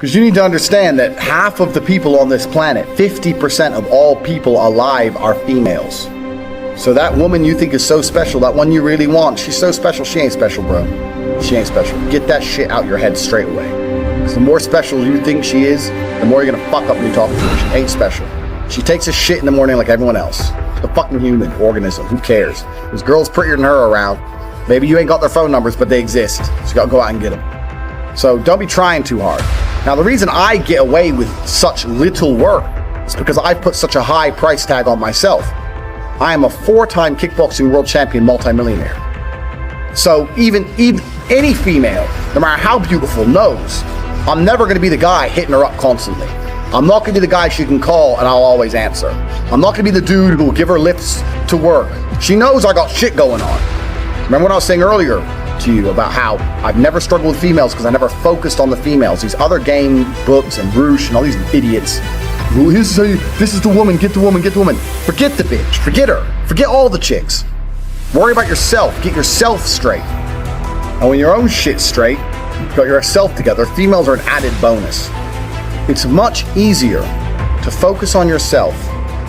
Because you need to understand that half of the people on this planet, 50% of all people alive, are females. So that woman you think is so special, that one you really want, she's so special, she ain't special, bro. She ain't special. Get that shit out your head straight away. Because the more special you think she is, the more you're gonna fuck up when you talk to her. She ain't special. She takes a shit in the morning like everyone else. The fucking human organism, who cares? There's girls prettier than her around. Maybe you ain't got their phone numbers, but they exist. So you gotta go out and get them. So don't be trying too hard. Now, the reason I get away with such little work is because I put such a high price tag on myself. I am a 4-time kickboxing world champion multimillionaire. So even any female, no matter how beautiful, knows I'm never going to be the guy hitting her up constantly. I'm not going to be the guy she can call and I'll always answer. I'm not going to be the dude who will give her lifts to work. She knows I got shit going on. Remember what I was saying earlier to you about how I've never struggled with females because I never focused on the females. These other game books and Roosh and all these idiots. This is the woman, get the woman, get the woman. Forget the bitch, forget her, forget all the chicks. Worry about yourself, get yourself straight. And when your own shit's straight, you got yourself together, females are an added bonus. It's much easier to focus on yourself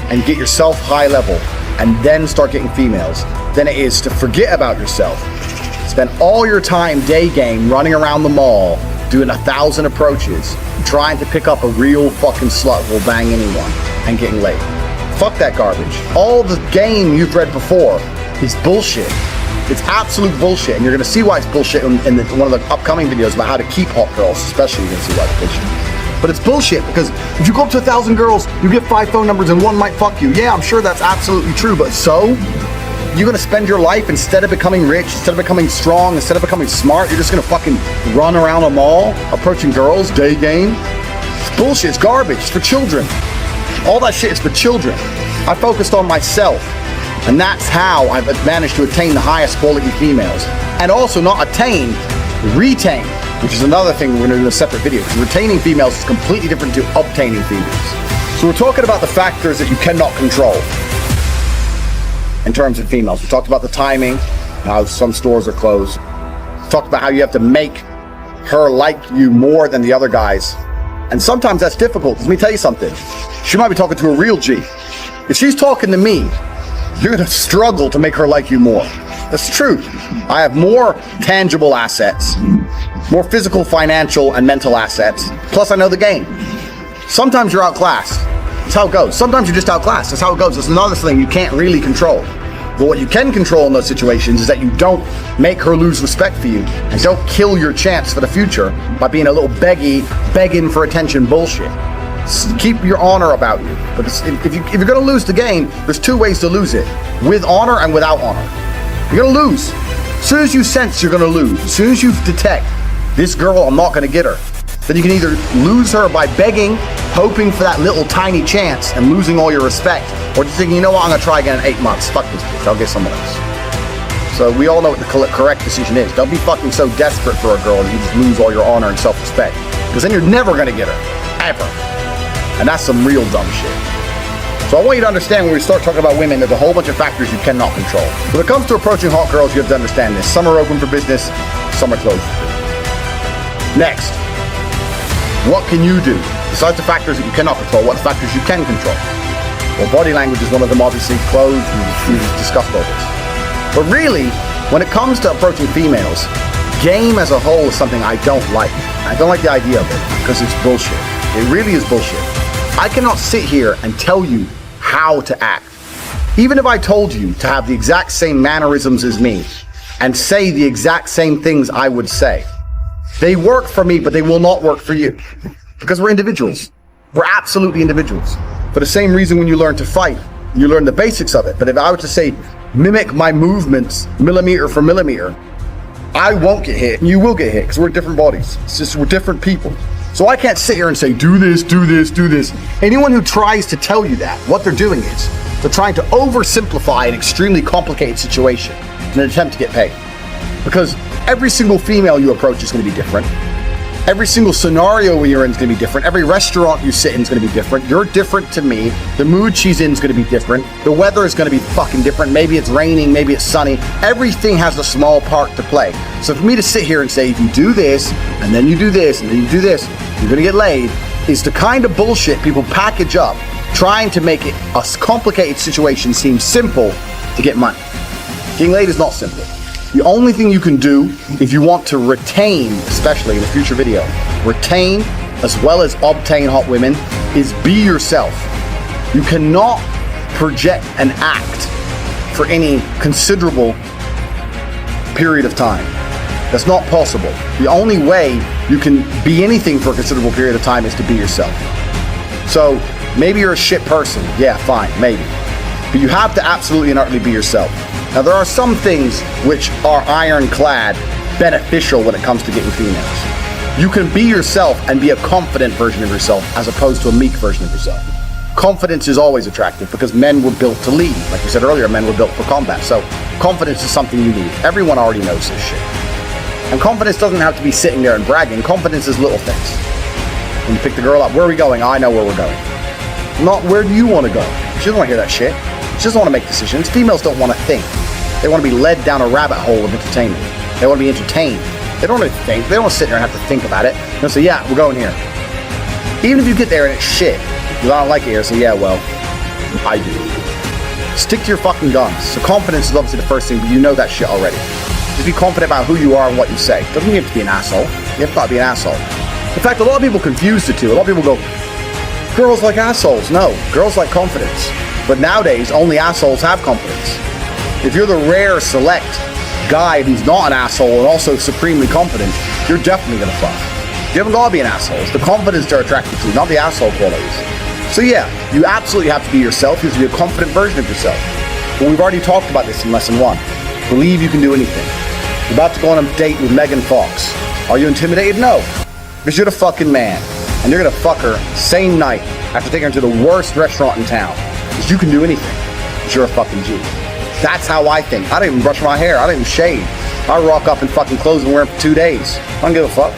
and get yourself high level and then start getting females than it is to forget about yourself. Spend all your time day game running around the mall, doing 1,000 approaches, trying to pick up a real fucking slut who will bang anyone and getting laid. Fuck that garbage. All the game you've read before is bullshit. It's absolute bullshit, and you're gonna see why it's bullshit in one of the upcoming videos about how to keep hot girls, especially you're gonna see why it's bullshit. But it's bullshit because if you go up to 1,000 girls, you get 5 phone numbers and one might fuck you. Yeah, I'm sure that's absolutely true, but so? You're gonna spend your life, instead of becoming rich, instead of becoming strong, instead of becoming smart, you're just gonna fucking run around a mall, approaching girls, day game? It's bullshit, it's garbage, it's for children. All that shit is for children. I focused on myself, and that's how I've managed to attain the highest quality females. And also not attain, retain, which is another thing we're gonna do in a separate video. Retaining females is completely different to obtaining females. So we're talking about the factors that you cannot control in terms of females. We talked about the timing, how some stores are closed. We talked about how you have to make her like you more than the other guys. And sometimes that's difficult. Let me tell you something. She might be talking to a real G. If she's talking to me, you're gonna struggle to make her like you more. That's the truth. I have more tangible assets, more physical, financial, and mental assets. Plus I know the game. Sometimes you're outclassed. That's how it goes. Sometimes you're just outclassed. That's how it goes. That's another thing you can't really control. But what you can control in those situations is that you don't make her lose respect for you and don't kill your chance for the future by being a little begging for attention bullshit. Keep your honor about you. Because if you're going to lose the game, there's 2 ways to lose it. With honor and without honor. You're going to lose. As soon as you sense you're going to lose, as soon as you detect, this girl, I'm not going to get her, then you can either lose her by begging, hoping for that little tiny chance and losing all your respect, or just thinking, you know what, I'm going to try again in 8 months. Fuck this bitch, I'll get someone else. So we all know what the correct decision is. Don't be fucking so desperate for a girl that you just lose all your honor and self-respect. Because then you're never going to get her. Ever. And that's some real dumb shit. So I want you to understand when we start talking about women, there's a whole bunch of factors you cannot control. When it comes to approaching hot girls, you have to understand this. Some are open for business, some are closed. Next, what can you do? Besides the factors that you cannot control, what factors you can control? Well, body language is one of them, obviously. Clothes, we discussed all this. But really, when it comes to approaching females, game as a whole is something I don't like. I don't like the idea of it because it's bullshit. It really is bullshit. I cannot sit here and tell you how to act. Even if I told you to have the exact same mannerisms as me and say the exact same things I would say, they work for me, but they will not work for you. Because we're individuals. We're absolutely individuals. For the same reason when you learn to fight, you learn the basics of it. But if I were to say, mimic my movements millimeter for millimeter, I won't get hit and you will get hit because we're different bodies. It's just we're different people. So I can't sit here and say, do this, do this, do this. Anyone who tries to tell you that, what they're doing is they're trying to oversimplify an extremely complicated situation in an attempt to get paid. Because every single female you approach is going to be different. Every single scenario you're in is going to be different. Every restaurant you sit in is going to be different. You're different to me. The mood she's in is going to be different. The weather is going to be fucking different. Maybe it's raining, maybe it's sunny. Everything has a small part to play. So for me to sit here and say, if you do this, and then you do this, and then you do this, you're going to get laid, is the kind of bullshit people package up, trying to make it a complicated situation seem simple to get money. Getting laid is not simple. The only thing you can do if you want to retain, especially in a future video, retain as well as obtain hot women, is be yourself. You cannot project and act for any considerable period of time. That's not possible. The only way you can be anything for a considerable period of time is to be yourself. So maybe you're a shit person. Yeah, fine, maybe. But you have to absolutely and utterly be yourself. Now, there are some things which are ironclad beneficial when it comes to getting females. You can be yourself and be a confident version of yourself as opposed to a meek version of yourself. Confidence is always attractive because men were built to lead. Like we said earlier, men were built for combat. So confidence is something you need. Everyone already knows this shit. And confidence doesn't have to be sitting there and bragging. Confidence is little things. When you pick the girl up, where are we going? I know where we're going. Not where do you want to go? She doesn't want to hear that shit. She doesn't want to make decisions. Females don't want to think. They want to be led down a rabbit hole of entertainment. They want to be entertained. They don't want to think. They don't want to sit there and have to think about it. They'll say, yeah, we're going here. Even if you get there and it's shit, because I don't like it here, say, yeah, well, I do. Stick to your fucking guns. So confidence is obviously the first thing, but you know that shit already. Just be confident about who you are and what you say. Doesn't mean you have to be an asshole. You have to be an asshole. In fact, a lot of people confuse the two. A lot of people go, girls like assholes. No, girls like confidence. But nowadays, only assholes have confidence. If you're the rare, select guy who's not an asshole and also supremely confident, you're definitely gonna fuck. You haven't got to be an asshole. It's the confidence they're attracted to, not the asshole qualities. So yeah, you absolutely have to be yourself. You have to be a confident version of yourself. But we've already talked about this in lesson 1. Believe you can do anything. You're about to go on a date with Megan Fox. Are you intimidated? No. Because you're the fucking man. And you're gonna fuck her same night after taking her to the worst restaurant in town. Because you can do anything. Because you're a fucking G. That's how I think. I don't even brush my hair. I don't even shave. I rock up in fucking clothes and wear them for 2 days. I don't give a fuck.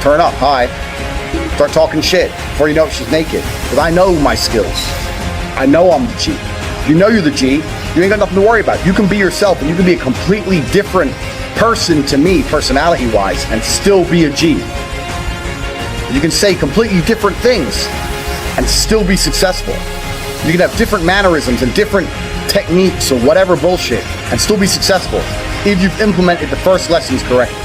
Turn up. Hi. Start talking shit. Before you know it, she's naked. Because I know my skills. I know I'm the G. If you know you're the G, you ain't got nothing to worry about. You can be yourself and you can be a completely different person to me, personality-wise, and still be a G. You can say completely different things and still be successful. You can have different mannerisms and different techniques or whatever bullshit and still be successful if you've implemented the first lessons correctly.